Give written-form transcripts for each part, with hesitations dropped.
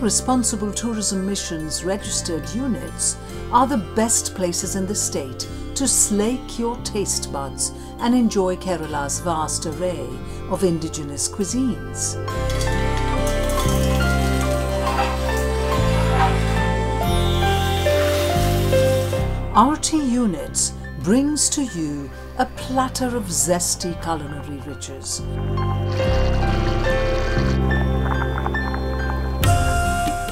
Responsible Tourism Mission's registered units are the best places in the state to slake your taste buds and enjoy Kerala's vast array of indigenous cuisines. RT Units brings to you a platter of zesty culinary riches.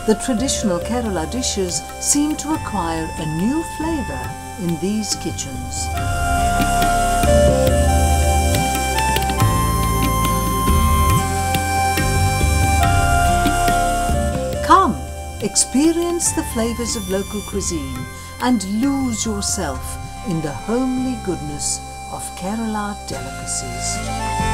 The traditional Kerala dishes seem to acquire a new flavour in these kitchens. Come, experience the flavours of local cuisine and lose yourself in the homely goodness of Kerala delicacies.